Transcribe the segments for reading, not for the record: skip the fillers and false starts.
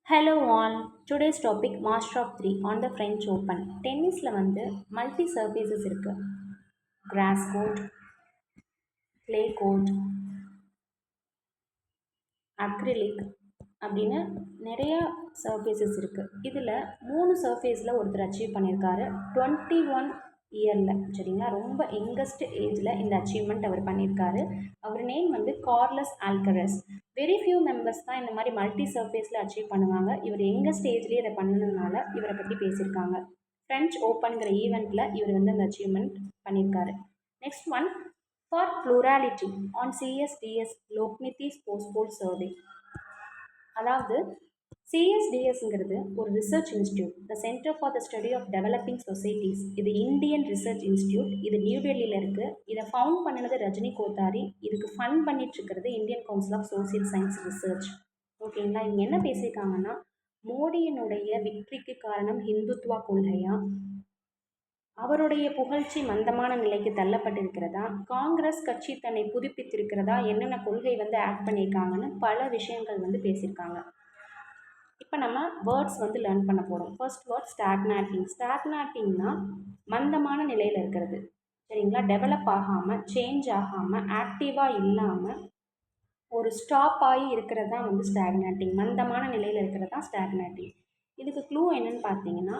Hello all. Today's topic Master of 3 on the French Open. டென்னிஸில் வந்து multi surfaces இருக்குது. Cross court, clay court, acrylic அப்படின்னு நிறைய surfaces இருக்குது. இதில் 3 சர்ஃபேஸில் ஒருத்தர் அச்சீவ் பண்ணியிருக்காரு 21 இயரில். சரிங்களா, ரொம்ப யங்கஸ்ட் ஏஜில் இந்த அச்சீவ்மெண்ட் அவர் பண்ணியிருக்காரு. அவர் நேம் வந்து கார்லஸ் ஆல்கரஸ். வெரி ஃபியூ மெம்பர்ஸ் தான் இந்த மாதிரி மல்டி சர்ஃபேஸில் அச்சீவ் பண்ணுவாங்க. இவர் யங்கஸ்ட் ஏஜ்லேயே இதை பண்ணதுனால இவரை பற்றி பேசியிருக்காங்க. ஃப்ரெஞ்ச் ஓப்பனுங்கிற ஈவெண்ட்டில் இவர் வந்து அந்த அச்சீவ்மெண்ட் பண்ணியிருக்காரு. Next one, for plurality on CSDS Lokniti's post poll survey. அதாவது சிஎஸ்டிஎஸ்ங்கிறது ஒரு research institute, the Centre for the Study of Developing Societies. இது இந்தியன் ரிசர்ச் இன்ஸ்டியூட். இது நியூ டெல்லியில் இருக்குது. இதை ஃபவுண்ட் பண்ணினது ரஜினி கோத்தாரி. இதுக்கு ஃபண்ட் பண்ணிட்டு இருக்கிறது Indian council of social science research. ஓகேங்களா, இவங்க என்ன பேசியிருக்காங்கன்னா, மோடியினுடைய வெற்றிக்கு காரணம் ஹிந்துத்வா கொள்கையா, அவருடைய புகழ்ச்சி மந்தமான நிலைக்கு தள்ளப்பட்டிருக்கிறதா, காங்கிரஸ் கட்சி தன்னை புதுப்பித்திருக்கிறதா, என்னென்ன கொள்கை வந்து ஆட் பண்ணியிருக்காங்கன்னு பல விஷயங்கள் வந்து பேசியிருக்காங்க. இப்போ நம்ம வேர்ட்ஸ் வந்து லேர்ன் பண்ண போகிறோம். First word ஸ்டாக்னாட்டிங். ஸ்டாக்னாட்டிங்னா மந்தமான நிலையில் இருக்கிறது. சரிங்களா, டெவலப் ஆகாமல், சேஞ்ச் ஆகாமல், ஆக்டிவாக இல்லாமல் ஒரு ஸ்டாப் ஆகி இருக்கிறது தான் வந்து ஸ்டாக்னாட்டிங். மந்தமான நிலையில் இருக்கிறது தான் ஸ்டாக்னாட்டிங். இதுக்கு க்ளூ என்னன்னு பார்த்தீங்கன்னா,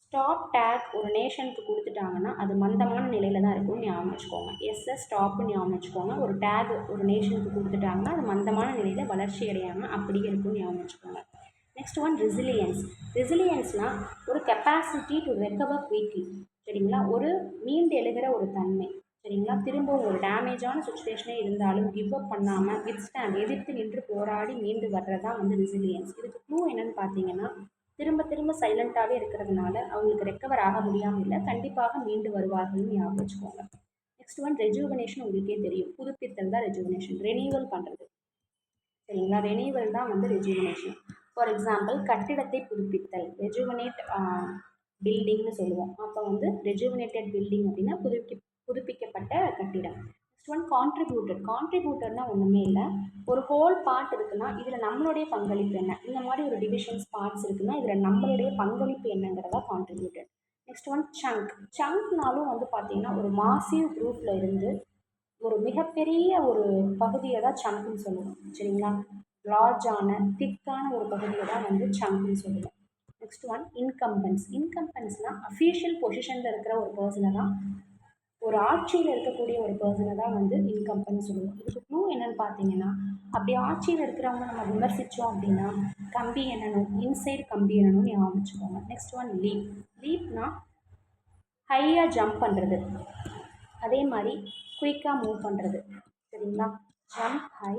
ஸ்டாப் டேக் ஒரு நேஷனுக்கு கொடுத்துட்டாங்கன்னா அது மந்தமான நிலையில் தான் இருக்கும்னு ஞாபகம் வச்சுக்கோங்க. ஸ்டாப்னு ஞாபகம் வச்சுக்கோங்க. ஒரு டேக் ஒரு நேஷனுக்கு கொடுத்துட்டாங்கன்னா அது மந்தமான நிலையில் வளர்ச்சி அடையாமல் அப்படியே இருக்கும்னு ஞாபகம் வச்சுக்கோங்க. Next one, resilience. ரெசிலியன்ஸ்னால் ஒரு கெப்பாசிட்டி டு ரெக்கவர் குயிக்லி. சரிங்களா, ஒரு மீண்டு எழுகிற ஒரு தன்மை. சரிங்களா, திரும்பவும் ஒரு டேமேஜான சுச்சுவேஷனே இருந்தாலும் கிவ் அப் பண்ணாமல் வித்ஸ்டாண்ட் எதிர்த்து நின்று போராடி மீண்டு வர்றது தான் வந்து ரெசிலியன்ஸ். இதுக்கு க்ளூ என்னன்னு பார்த்தீங்கன்னா, திரும்ப திரும்ப சைலண்ட்டாகவே இருக்கிறதுனால அவங்களுக்கு ரெக்கவர் ஆக முடியாமல் இல்லை, கண்டிப்பாக மீண்டு வருவார்கள்னு ஞாபகம் வச்சுக்கோங்க. Next one, rejuvenation. உங்களுக்கே தெரியும், புதுப்பித்தல் தான் ரெஜுவனேஷன். ரெனியூவல் பண்ணுறது. சரிங்களா, ரெனியூவல் தான் வந்து ரெஜுவனேஷன். ஃபார் எக்ஸாம்பிள், கட்டிடத்தை புதுப்பித்தல், ரெஜுவனேட் பில்டிங்னு சொல்லுவோம். அப்போ வந்து ரெஜுவனேட்டட் பில்டிங் அப்படின்னா புதுப்பிக்கப்பட்ட கட்டிடம். Next one, contributed. கான்ட்ரிபியூட்டர்னால் ஒன்றுமே இல்லை, ஒரு ஹோல் பார்ட் இருக்குன்னா இதில் நம்மளுடைய பங்களிப்பு என்ன, இந்த மாதிரி ஒரு டிவிஷன்ஸ் பார்ட்ஸ் இருக்குன்னா இதில் நம்மளுடைய பங்களிப்பு என்னங்கிறதா கான்ட்ரிபியூட்டட். Next one, sunk. சங்க்னாலும் வந்து பார்த்திங்கன்னா ஒரு மாசிவ் குரூப்பில் இருந்து ஒரு மிகப்பெரிய ஒரு பகுதியை தான் சங்க்னு சொல்லுவோம். சரிங்களா, லார்ஜான திக்கான ஒரு பகுதியை தான் வந்து சங்க்னு சொல்லுவோம். Next one, incumbents. இன்கம்பன்ஸ்னால் அஃபீஷியல் பொசிஷனில் இருக்கிற ஒரு பர்சனை தான், ஒரு ஆட்சியில் இருக்கக்கூடிய ஒரு பர்சனை தான் வந்து இன்கம்பன்ஸ் சொல்லுவோம். இதுக்கு க்ளூ என்னென்னு பார்த்தீங்கன்னா, அப்படி ஆட்சியில் இருக்கிறவங்க நம்ம விமர்சித்தோம் அப்படின்னா கம்பி என்னணும், இன்சைடு கம்பி என்னணும் ஞாபகம் வச்சுக்கோங்க. Next one, leaf. லீப்னா ஹையாக ஜம்ப் பண்ணுறது, அதே மாதிரி குயிக்காக மூவ் பண்ணுறது. சரிங்களா, ஜம்ப் ஹை,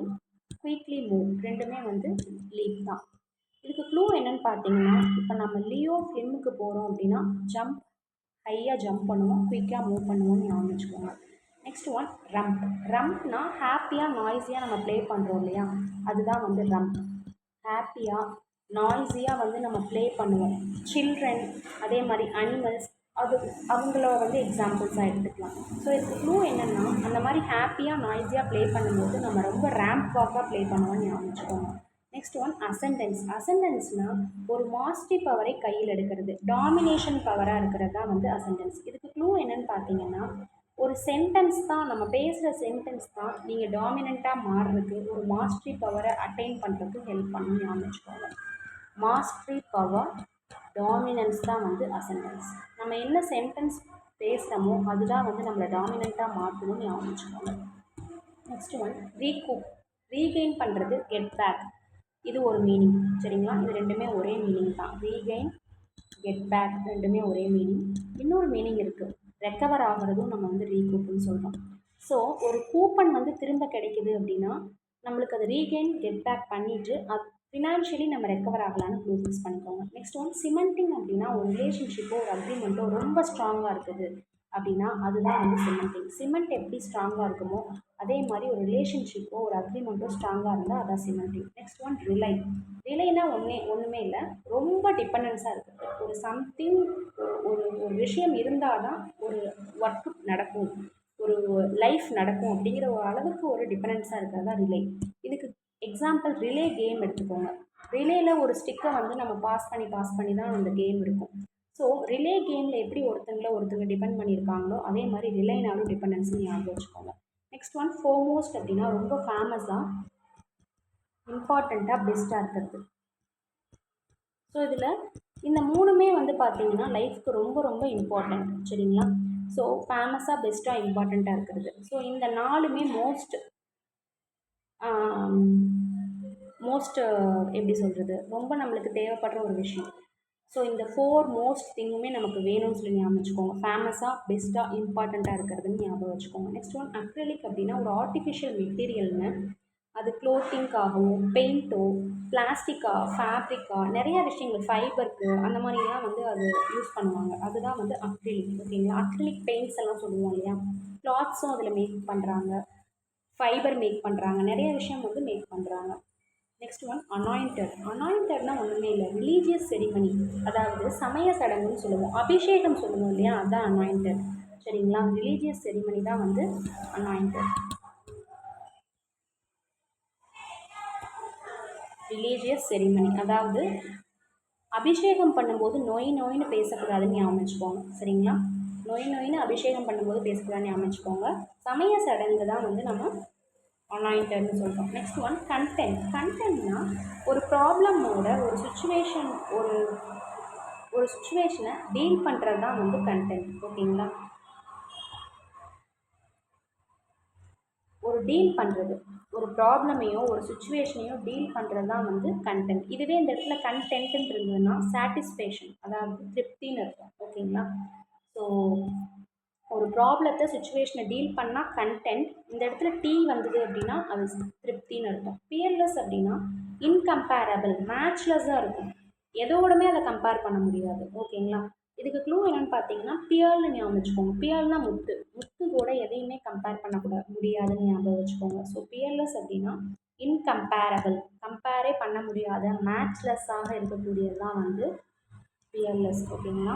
குயிக்லி மூவ், ரெண்டுமே வந்து லீப் தான். இதுக்கு க்ளூ என்னென்னு பார்த்தீங்கன்னா, இப்போ நம்ம லியோ ஃபிலிமுக்கு போகிறோம் அப்படின்னா ஜம்ப் ஹையாக ஜம்ப் பண்ணுவோம், குயிக்காக மூவ் பண்ணுவோம்னு ஞாபகம் வச்சுக்கோங்க. Next one, rump. ரம்ப்னா ஹாப்பியாக நாய்ஸியாக நம்ம ப்ளே பண்ணுறோம் இல்லையா, அதுதான் வந்து ரம்ப். ஹாப்பியாக நாய்ஸியாக வந்து நம்ம ப்ளே பண்ணுவோம். சில்ட்ரன், அதே மாதிரி அனிமல்ஸ், அது அவங்கள வந்து எக்ஸாம்பிள்ஸாக எடுத்துக்கலாம். ஸோ இதுக்கு க்ளூ என்னென்னா, அந்த மாதிரி ஹாப்பியாக நாய்ஸியாக ப்ளே பண்ணும்போது நம்ம ரொம்ப ரேம்ப் வாக்காக ப்ளே பண்ணுவோம்னு ஞாபகம் வச்சுக்கோங்க. Next one, அசெண்டன்ஸ். அசெண்டன்ஸ்னால் ஒரு மாஸ்டரி பவரை கையில் எடுக்கிறது, டாமினேஷன் பவராக இருக்கிறது தான் வந்து அசெண்டன்ஸ். இதுக்கு க்ளூ என்னென்னு பார்த்தீங்கன்னா, ஒரு சென்டென்ஸ் தான், நம்ம பேசுகிற சென்டென்ஸ் தான் நீங்கள் டாமினண்ட்டாக மாறுறதுக்கு, ஒரு மாஸ்டரி பவரை அட்டைன் பண்ணுறதுக்கு ஹெல்ப் பண்ணணும்னு ஞாபகம் வச்சுக்கோங்க. மாஸ்டரி பவர், டாமினன்ஸ் தான் வந்து அசெண்டன்ஸ். நம்ம என்ன சென்டென்ஸ் பேசுகிறோமோ அதுதான் வந்து நம்மளை டாமினண்ட்டாக மாற்றணும்னு ஞாபகம் வச்சுக்கோங்க. Next one, recoup. ரீகெயின் பண்ணுறது, கெட் பேக், இது ஒரு மீனிங். சரிங்களா, இது ரெண்டுமே ஒரே மீனிங் தான். ரீகெயின், கெட் பேக் ரெண்டுமே ஒரே மீனிங். இன்னொரு மீனிங் இருக்குது, ரெக்கவர் ஆகிறதும் நம்ம வந்து ரீகூப்புன்னு சொல்கிறோம். ஸோ ஒரு கூப்பன் வந்து திரும்ப கிடைக்குது அப்படின்னா நம்மளுக்கு அது ரீகெயின் கெட் பேக் பண்ணிவிட்டு அது ஃபினான்ஷியலி நம்ம ரெக்கவர் ஆகலான்னு க்ளூ ஃபிக்ஸ் பண்ணிக்கோங்க. Next one, cementing. அப்படின்னா ஒரு ரிலேஷன்ஷிப்போ ஒரு அக்ரிமெண்ட்டோ ரொம்ப ஸ்ட்ராங்காக இருக்குது அப்படின்னா அதுதான் வந்து சிமெண்டிங். சிமெண்ட் எப்படி ஸ்ட்ராங்காக இருக்குமோ அதே மாதிரி ஒரு ரிலேஷன்ஷிப்போ ஒரு அக்ரிமெண்ட்டோ ஸ்ட்ராங்காக இருந்தால் அதான் சிமெண்டிங். Next one, rely. ரிலைனா ஒன்றுமே இல்லை, ரொம்ப டிபெண்டன்ஸாக இருக்குது. ஒரு சம்திங், ஒரு ஒரு விஷயம் இருந்தால் தான் ஒரு ஒர்க்கு நடக்கும், ஒரு லைஃப் நடக்கும் அப்படிங்கிற ஒரு அளவுக்கு ஒரு டிபெண்டன்ஸாக இருக்கிறது தான் ரிலே. இதுக்கு எக்ஸாம்பிள் ரிலே கேம் எடுத்துக்கோங்க. ரிலேயில் ஒரு ஸ்டிக்கை வந்து நம்ம பாஸ் பண்ணி தான் அந்த கேம் இருக்கும். ஸோ ரிலே கேமில் எப்படி ஒருத்தங்க டிபெண்ட் பண்ணியிருக்காங்களோ அதே மாதிரி ரிலேனாலும் டிபெண்டன்சி ஞாபகம் வச்சுக்கோங்க. நெக்ஸ்ட் ஒன் ஃபோர்மோஸ்ட் அப்படின்னா ரொம்ப ஃபேமஸாக இம்பார்ட்டண்ட்டாக பெஸ்ட்டாக இருக்கிறது. ஸோ இதில் இந்த மூணுமே வந்து பார்த்தீங்கன்னா லைஃப்க்கு ரொம்ப ரொம்ப இம்பார்ட்டண்ட். சரிங்களா? ஸோ ஃபேமஸாக பெஸ்ட்டாக இம்பார்ட்டண்ட்டாக இருக்கிறது. ஸோ இந்த நாலுமே மோஸ்ட் எப்படி சொல்கிறது, ரொம்ப நம்மளுக்கு தேவைப்படுற ஒரு விஷயம். ஸோ இந்த 4 மோஸ்ட் திங்குமே நமக்கு வேணும்னு சொல்லி ஞாபகம் வச்சுக்கோங்க. ஃபேமஸாக பெஸ்ட்டாக இம்பார்ட்டண்ட்டாக இருக்கிறதுன்னு ஞாபகம் வச்சுக்கோங்க. நெக்ஸ்ட் ஒன் அக்ரிலிக் அப்படின்னா ஒரு ஆர்டிஃபிஷியல் மெட்டீரியல்னு. அது க்ளோத்திங்காகவோ பெயிண்ட்டோ பிளாஸ்டிக்கா ஃபேப்ரிக்கா நிறையா விஷயங்கள் ஃபைபருக்கு அந்த மாதிரிலாம் வந்து அது யூஸ் பண்ணுவாங்க. அதுதான் வந்து அக்ரிலிக். ஓகேங்களா? அக்ரிலிக் பெயிண்ட்ஸ் எல்லாம் சொல்லுவோம் இல்லையா, கிளாத்ஸும் அதில் மேக் பண்ணுறாங்க, ஃபைபர் மேக் பண்ணுறாங்க, நிறைய விஷயம் வந்து மேக் பண்ணுறாங்க. நெக்ஸ்ட் ஒன் அனாயிண்டட்னா ஒன்றுமே இல்லை, ரிலீஜியஸ் செரிமனி, அதாவது சமய சடங்குன்னு சொல்லுவோம், அபிஷேகம் சொல்லுவோம் இல்லையா, அதுதான் அனாயிண்டட். சரிங்களா? ரிலீஜியஸ் செரிமனி தான் வந்து அனாயிண்டட். ரிலீஜியஸ் செரிமனி அதாவது அபிஷேகம் பண்ணும்போது நோயின்னு பேசக்கூடாதுன்னு ஞாபகம் வச்சுக்கோங்க. சரிங்களா? நோயின்னு அபிஷேகம் பண்ணும்போது பேசக்கூடாதுன்னு ஞாபகம் வச்சுக்கோங்க. சமய சடங்கு தான் வந்து நம்ம அனாயிண்டட்னு சொல்கிறோம். நெக்ஸ்ட் ஒன் கண்டென்ட்னா ஒரு ப்ராப்ளமோட ஒரு சுச்சுவேஷன் ஒரு சுச்சுவேஷனை டீல் பண்ணுறது தான் வந்து கண்டென்ட். ஓகேங்களா? டீல் பண்ணுறது ஒரு ப்ராப்ளமையோ ஒரு சுச்சுவேஷனையோ டீல் பண்ணுறது தான் வந்து கண்டென்ட். இதுவே இந்த இடத்துல கண்டென்ட்னு இருந்ததுன்னா சாட்டிஸ்ஃபேக்ஷன், அதாவது திருப்தின்னு இருக்கும். ஓகேங்களா? ஸோ ஒரு ப்ராப்ளத்தை சுச்சுவேஷனை டீல் பண்ணால் கண்டென்ட். இந்த இடத்துல டீ வந்தது அப்படின்னா அது திருப்தின்னு அர்த்தம். பியர்லெஸ் அப்படின்னா இன்கம்பேரபிள், மேட்ச்லெஸ்ஸாக இருக்கும், எதோடுமே அதை கம்பேர் பண்ண முடியாது. ஓகேங்களா? இதுக்கு க்ளூ என்னென்னு பார்த்தீங்கன்னா பியர்னு ஞாபகம் வச்சுக்கோங்க. பியர்னா முத்து கூட எதையுமே கம்பேர் முடியாதுன்னு ஞாபகம் வச்சுக்கோங்க. ஸோ பியர்லெஸ் அப்படின்னா இன்கம்பேரபிள், கம்பேரே பண்ண முடியாத மேட்ச்லெஸ்ஸாக இருக்கக்கூடியது தான் வந்து பியர்லெஸ். ஓகேங்களா?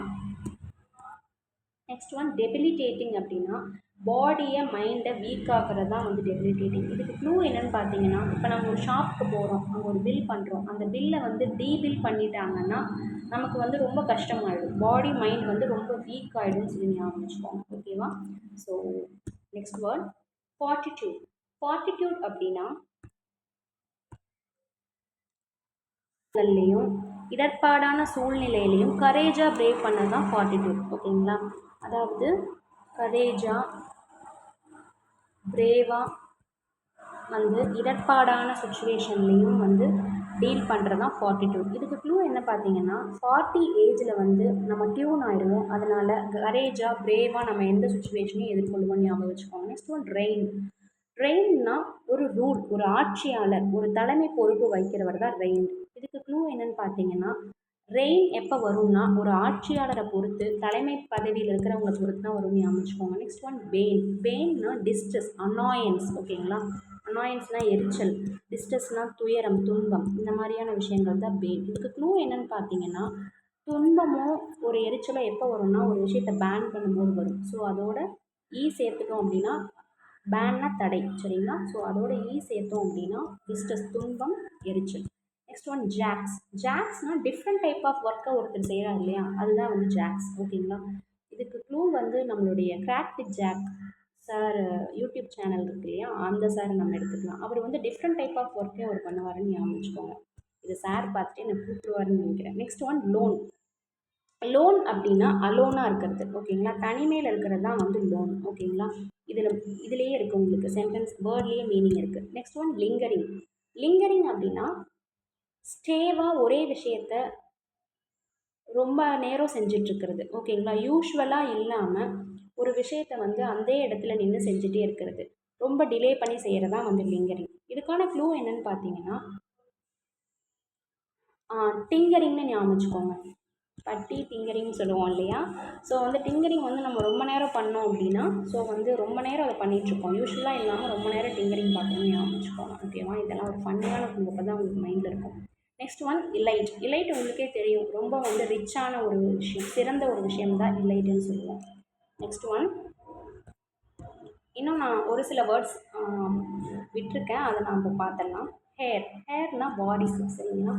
நெக்ஸ்ட் ஒன் டெபிலிட்டேட்டிங் அப்படின்னா பாடியை மைண்டை வீக் ஆகிறது தான் வந்து டெபிலிட்டேட்டிங். இதுக்கு க்ளூ என்னென்னு பார்த்தீங்கன்னா, இப்போ நம்ம ஒரு ஷாப்புக்கு போகிறோம், அங்கே ஒரு பில் பண்ணுறோம், அந்த பில்லை வந்து டீபில் பண்ணிட்டாங்கன்னா நமக்கு வந்து ரொம்ப கஷ்டமாயிடும், பாடி மைண்ட் வந்து ரொம்ப வீக் ஆகிடும்னு சொல்லி ஞாபகம் வச்சுக்கோங்க. ஓகேவா? ஸோ நெக்ஸ்ட் வேர்ட் ஃபார்ட்டிடியூட் அப்படின்னா இடர்பாடான சூழ்நிலையிலையும் கரேஜாக பிரேவ் பண்ணது தான் ஃபார்ட்டிடியூட். ஓகேங்களா? அதாவது கரேஜாக பிரேவாக வந்து இடர்பாடான சுச்சுவேஷன்லேயும் வந்து டீல் பண்ணுறது தான் ஃபார்ட்டிடியூட். இதுக்கு க்ளூ என்ன பார்த்தீங்கன்னா 40 ஏஜில் வந்து நம்ம டியூன் ஆகிடுவோம், அதனால் கரேஜாக பிரேவாக நம்ம எந்த சுச்சுவேஷனையும் எதிர்கொள்வோம்னு ஞாபகம் வச்சுக்கோங்க. நெக்ஸ்ட் ஒன் ரெயின்னா ஒரு ரூல், ஒரு ஆட்சியாளர், ஒரு தலைமை பொறுப்பு வைக்கிறவர் தான் ரெயின். இதுக்கு க்ளூ என்னன்னு பார்த்தீங்கன்னா ரெயின் எப்போ வரும்னா ஒரு ஆட்சியாளரை பொறுத்து, தலைமை பதவியில் இருக்கிறவங்களை பொறுத்து தான் வரும்னு ஞாபகம் வச்சுக்கோங்க. நெக்ஸ்ட் ஒன் பெயின்னா டிஸ்ட்ரெஸ், அனாயன்ஸ். ஓகேங்களா? அனாயன்ஸ்னால் எரிச்சல், டிஸ்ட்ரெஸ்னால் துயரம், துன்பம், இந்த மாதிரியான விஷயங்கள் தான் பெயின். இதுக்கு க்ளூ என்னன்னு பார்த்தீங்கன்னா துன்பமோ ஒரு எரிச்சலோ எப்போ வரும்னா ஒரு விஷயத்தை பேன் பண்ணும்போது வரும். ஸோ அதோட சேர்த்துட்டோம் அப்படின்னா பேன்னா தடை. சரிங்களா? ஸோ அதோட சேர்த்தோம் அப்படின்னா டிஸ்ட்ரெஸ், துன்பம், எரிச்சல். நெக்ஸ்ட் ஒன் ஜாக்ஸ்னால் டிஃப்ரெண்ட் டைப் ஆஃப் ஒர்க்கை ஒருத்தர் செய்கிறாங்க இல்லையா, அதுதான் வந்து ஜாக்ஸ். ஓகேங்களா? இதுக்கு க்ளூ வந்து நம்மளுடைய crack with jack sir YouTube channel இருக்கு இல்லையா, அந்த சார் நம்ம எடுத்துக்கலாம். அவர் வந்து டிஃப்ரெண்ட் டைப் ஆஃப் ஒர்க்கே அவர் பண்ணுவாருன்னு ஞாபகம் வச்சுக்கோங்க. இது சார் பார்த்துட்டு எனக்கு கூப்பிடுவாருன்னு நினைக்கிறேன். நெக்ஸ்ட் ஒன் லோன் அப்படின்னா அலோனாக இருக்கிறது. ஓகேங்களா? தனிமையில் இருக்கிறது தான் வந்து லோன். ஓகேங்களா? இதுலேயே இருக்குது உங்களுக்கு சென்டென்ஸ் வேர்ட்லேயே மீனிங் இருக்குது. நெக்ஸ்ட் ஒன் லிங்கரிங் அப்படின்னா ஸ்டேவாக ஒரே விஷயத்த ரொம்ப நேரம் செஞ்சிட்ருக்கிறது. ஓகேங்களா? யூஷுவலாக இல்லாமல் ஒரு விஷயத்த வந்து அந்த இடத்துல நின்று செஞ்சுட்டே இருக்கிறது, ரொம்ப டிலே பண்ணி செய்கிறது தான் வந்து லிங்கரிங். இதுக்கான க்ளூ என்னென்னு பார்த்தீங்கன்னா டிங்கரிங்னு ஞாபகம் வச்சுக்கோங்க. டிங்கரிங்னு சொல்லுவோம் இல்லையா. ஸோ வந்து டிங்கரிங் வந்து நம்ம ரொம்ப நேரம் பண்ணோம் அப்படின்னா ஸோ வந்து ரொம்ப நேரம் அதை பண்ணிகிட்ருக்கோம், யூஸ்வலாக இல்லாமல் ரொம்ப நேரம் டிங்கரிங் பார்க்கணும்னு ஞாபகம் வச்சுக்கோங்க. ஓகேவா? இதெல்லாம் ஒரு ஃபன்னியான குரூப் தான் உங்களுக்கு மைண்டில் இருக்கும். நெக்ஸ்ட் ஒன் இலைட் உங்களுக்கே தெரியும், ரொம்ப வந்து ரிச்சான ஒரு விஷயம், சிறந்த ஒரு விஷயம் தான் இலைட்டுன்னு சொல்லுவோம். நெக்ஸ்ட் ஒன் இன்னும் நான் ஒரு சில வேர்ட்ஸ் விட்டுருக்கேன், அதை நான் இப்போ பார்த்துடலாம். ஹேர்னா வாரிசு சரிங்களா.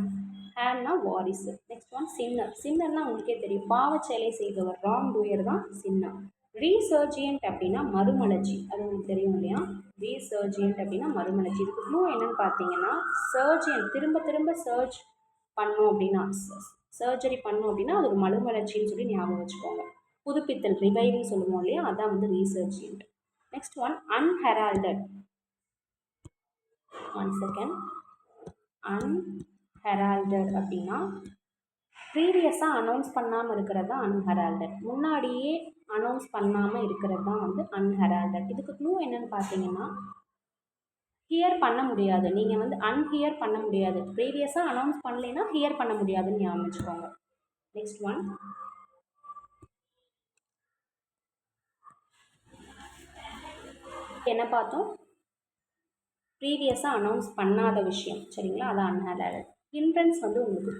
ஹேர்னா வாரிசு. Next one சின்னர். சின்னர்னா உங்களுக்கே தெரியும், பாவச்செயலை செய்பவர், ராங் டூயர் தான் சின்னர். ரீசர்ஜியன்ட் அப்படின்னா மறுமலர்ச்சி, அது உங்களுக்கு தெரியும் இல்லையா. ரீசர்ஜியன்ட் அப்படின்னா மறுமலர்ச்சி. இதுக்கு ப்ளூ என்னன்னு பார்த்தீங்கன்னா சர்ஜியன், திரும்ப திரும்ப சர்ஜ் பண்ணோம் அப்படின்னா, சர்ஜரி பண்ணோம் அப்படின்னா அது ஒரு மறுமலர்ச்சின்னு சொல்லி ஞாபகம் வச்சுக்கோங்க. புதுப்பித்தல், ரிவைவ்னு சொல்லுவோம் இல்லையா, அதான் வந்து resurgent. Next one unheralded. One second. Unheralded அப்படின்னா ப்ரீவியஸாக அனௌன்ஸ் பண்ணாமல் இருக்கிறது தான் அன்ஹெரால்டட். முன்னாடியே அனௌன்ஸ் பண்ணாமல் இருக்கிறது தான் வந்து அன்ஹெரால்டட். இதுக்கு க்ளூ என்னன்னு பார்த்தீங்கன்னா ஹியர் பண்ண முடியாது. நீங்கள் வந்து அன்ஹியர் பண்ண முடியாது. ப்ரீவியஸாக அனௌன்ஸ் பண்ணலைன்னா ஹியர் பண்ண முடியாதுன்னு ஞாபகம் வச்சுக்கோங்க. நெக்ஸ்ட் ஒன் என்ன பார்த்தோம், ப்ரீவியஸாக அனௌன்ஸ் பண்ணாத விஷயம் சரிங்களா, அதான் அன்ஹெரால்டட். ஹிண்ட்ரன்ஸ் வந்து உங்களுக்கு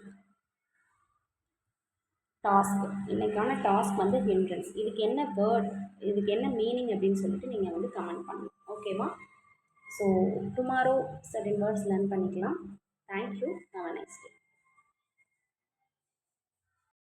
டாஸ்க், இன்றைக்கான டாஸ்க் வந்து ஹிண்ட்ரன்ஸ். இதுக்கு என்ன வேர்ட், இதுக்கு என்ன மீனிங் அப்படின்னு சொல்லிட்டு நீங்கள் வந்து கமெண்ட் பண்ணணும். ஓகேவா. So tomorrow certain words learn பண்ணிக்கலாம். Thank you. Have a nice day.